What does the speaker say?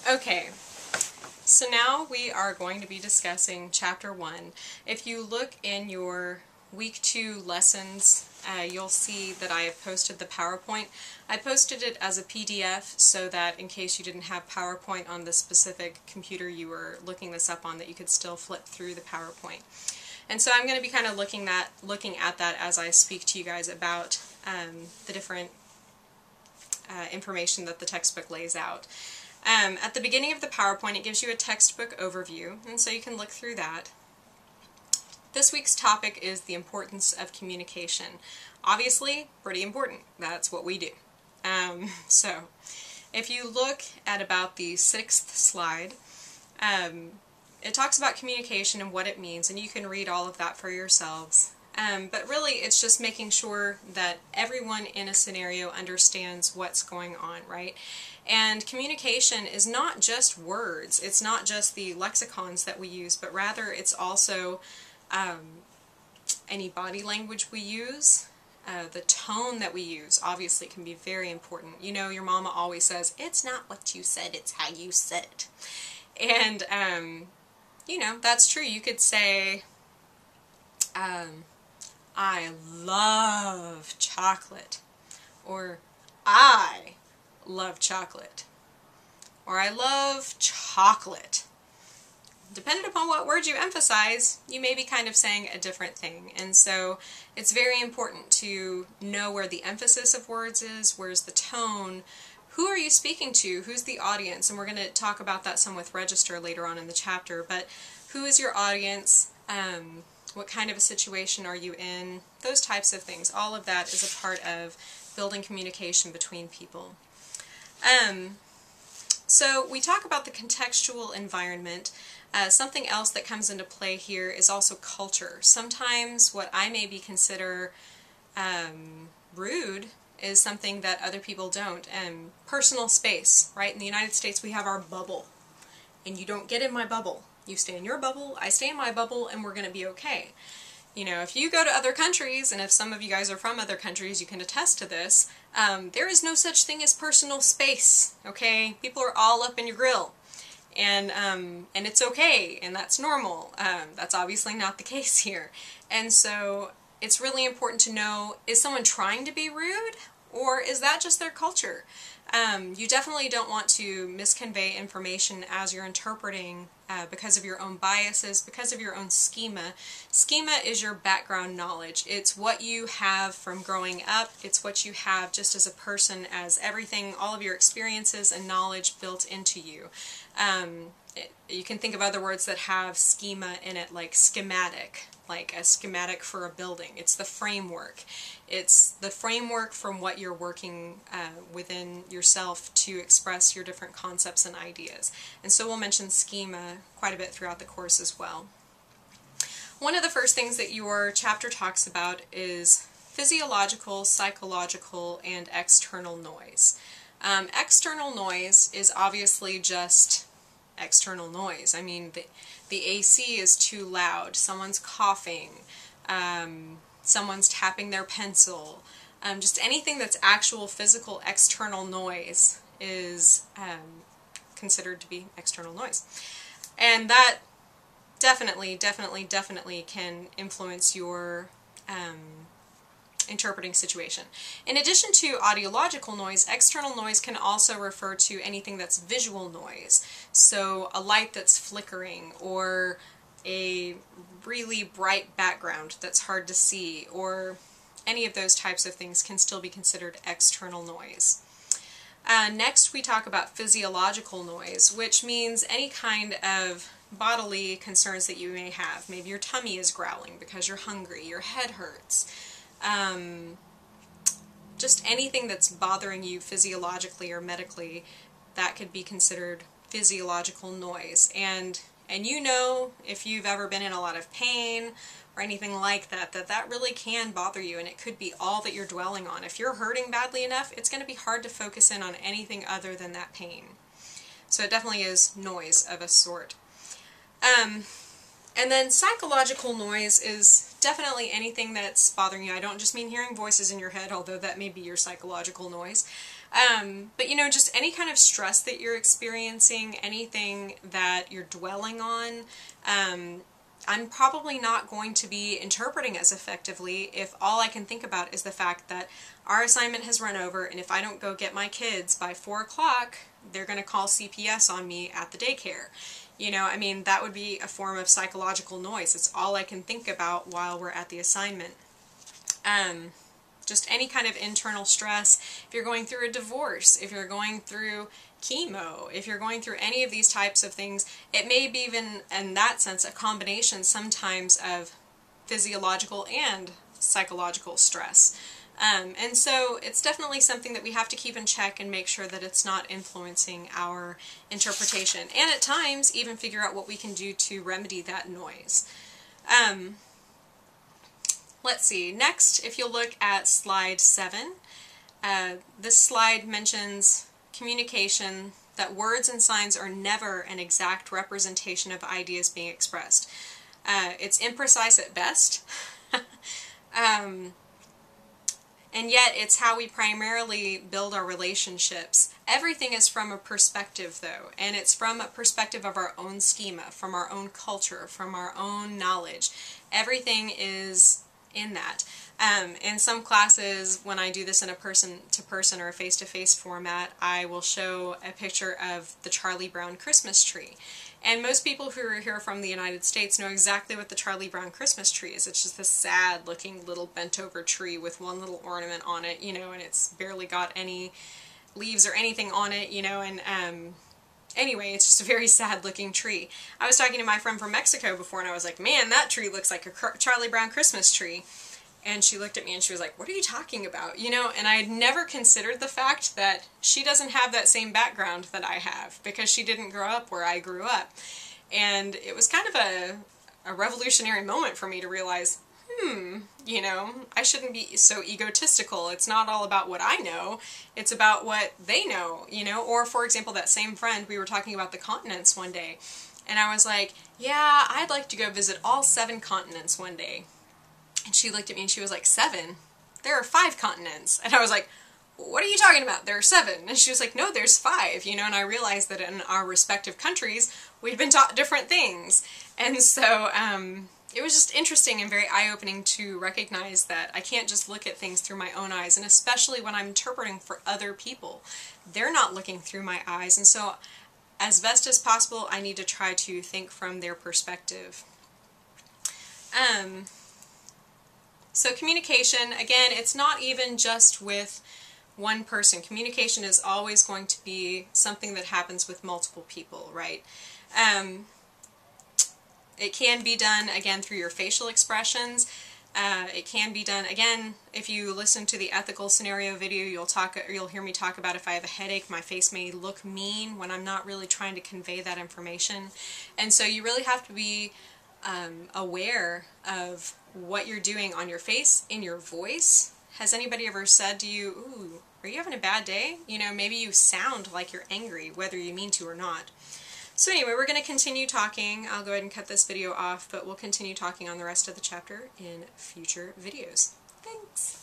Okay, so now we are going to be discussing Chapter 1. If you look in your Week 2 lessons, you'll see that I have posted the PowerPoint. I posted it as a PDF so that in case you didn't have PowerPoint on the specific computer you were looking this up on, that you could still flip through the PowerPoint. And so I'm going to be kind of looking at that as I speak to you guys about the different information that the textbook lays out. At the beginning of the PowerPoint, it gives you a textbook overview, and so you can look through that. This week's topic is the importance of communication. Obviously, pretty important. That's what we do. So, if you look at about the 6th slide, it talks about communication and what it means, and you can read all of that for yourselves. But really, it's just making sure that everyone in a scenario understands what's going on, right? And communication is not just words. It's not just the lexicons that we use, but rather it's also any body language we use. The tone that we use obviously can be very important. You know, your mama always says, it's not what you said, it's how you said it. And, you know, that's true. You could say, I love chocolate, or I love chocolate, or I love chocolate. Depending upon what word you emphasize, you may be kind of saying a different thing. And so it's very important to know where the emphasis of words is, where's the tone, who are you speaking to, who's the audience, and we're going to talk about that some with register later on in the chapter, but who is your audience, what kind of a situation are you in, those types of things. All of that is a part of building communication between people. So we talk about the contextual environment. Something else that comes into play here is also culture. Sometimes what I maybe consider rude is something that other people don't. Personal space, right? In the United States we have our bubble, and you don't get in my bubble. You stay in your bubble, I stay in my bubble, and we're going to be okay. You know, if you go to other countries, and if some of you guys are from other countries, you can attest to this, there is no such thing as personal space, okay? People are all up in your grill. And it's okay, and that's normal. That's obviously not the case here. And so it's really important to know, is someone trying to be rude, or is that just their culture? You definitely don't want to misconvey information as you're interpreting because of your own biases, because of your own schema. Schema is your background knowledge. It's what you have from growing up. It's what you have just as a person, as everything, all of your experiences and knowledge built into you. You can think of other words that have schema in it, like schematic, like a schematic for a building. It's the framework. It's the framework from what you're working within yourself to express your different concepts and ideas. And so we'll mention schema quite a bit throughout the course as well. One of the first things that your chapter talks about is physiological, psychological, and external noise. External noise is obviously just external noise. I mean, the AC is too loud, someone's coughing, someone's tapping their pencil, just anything that's actual physical external noise is considered to be external noise. And that definitely can influence your interpreting situation. In addition to audiological noise, external noise can also refer to anything that's visual noise. So a light that's flickering, or a really bright background that's hard to see, or any of those types of things can still be considered external noise. Next we talk about physiological noise, which means any kind of bodily concerns that you may have. Maybe your tummy is growling because you're hungry, your head hurts. Just anything that's bothering you physiologically or medically, that could be considered physiological noise. And you know, if you've ever been in a lot of pain or anything like that, that really can bother you, and it could be all that you're dwelling on. If you're hurting badly enough, it's going to be hard to focus in on anything other than that pain. So it definitely is noise of a sort. And then psychological noise is definitely anything that's bothering you. I don't just mean hearing voices in your head, although that may be your psychological noise. But you know, just any kind of stress that you're experiencing, anything that you're dwelling on, I'm probably not going to be interpreting as effectively if all I can think about is the fact that our assignment has run over, and if I don't go get my kids by 4 o'clock, they're going to call CPS on me at the daycare. You know, I mean, that would be a form of psychological noise. It's all I can think about while we're at the assignment. Just any kind of internal stress. If you're going through a divorce, if you're going through chemo, if you're going through any of these types of things, it may be even, in that sense, a combination sometimes of physiological and psychological stress. And so it's definitely something that we have to keep in check and make sure that it's not influencing our interpretation. And at times, even figure out what we can do to remedy that noise. Let's see, next, if you'll look at slide 7, this slide mentions communication, that words and signs are never an exact representation of ideas being expressed. It's imprecise at best. And yet it's how we primarily build our relationships. Everything is from a perspective, though, and it's from a perspective of our own schema, from our own culture, from our own knowledge. Everything is in that. In some classes, when I do this in a person-to-person or a face-to-face format, I will show a picture of the Charlie Brown Christmas tree. And most people who are here from the United States know exactly what the Charlie Brown Christmas tree is. It's just this sad-looking little bent-over tree with one little ornament on it, you know, and it's barely got any leaves or anything on it, you know, and anyway, it's just a very sad-looking tree. I was talking to my friend from Mexico before, and I was like, man, that tree looks like a Charlie Brown Christmas tree. And she looked at me and she was like, what are you talking about? You know, and I had never considered the fact that she doesn't have that same background that I have, because she didn't grow up where I grew up. And it was kind of a revolutionary moment for me to realize, you know, I shouldn't be so egotistical. It's not all about what I know, it's about what they know, you know. Or, for example, that same friend, we were talking about the continents one day, and I was like, yeah, I'd like to go visit all 7 continents one day. And she looked at me and she was like, 7? There are 5 continents. And I was like, what are you talking about? There are 7. And she was like, no, there's 5, you know. And I realized that in our respective countries, we've been taught different things. And so it was just interesting and very eye-opening to recognize that I can't just look at things through my own eyes, and especially when I'm interpreting for other people. They're not looking through my eyes, and so as best as possible, I need to try to think from their perspective. So communication, again, it's not even just with one person. Communication is always going to be something that happens with multiple people, right? It can be done, again, through your facial expressions. It can be done, again, if you listen to the ethical scenario video, you'll hear me talk about if I have a headache, my face may look mean when I'm not really trying to convey that information. And so you really have to be aware of what you're doing on your face, in your voice. Has anybody ever said to you, ooh, are you having a bad day? You know, maybe you sound like you're angry, whether you mean to or not. So anyway, we're going to continue talking. I'll go ahead and cut this video off, but we'll continue talking on the rest of the chapter in future videos. Thanks!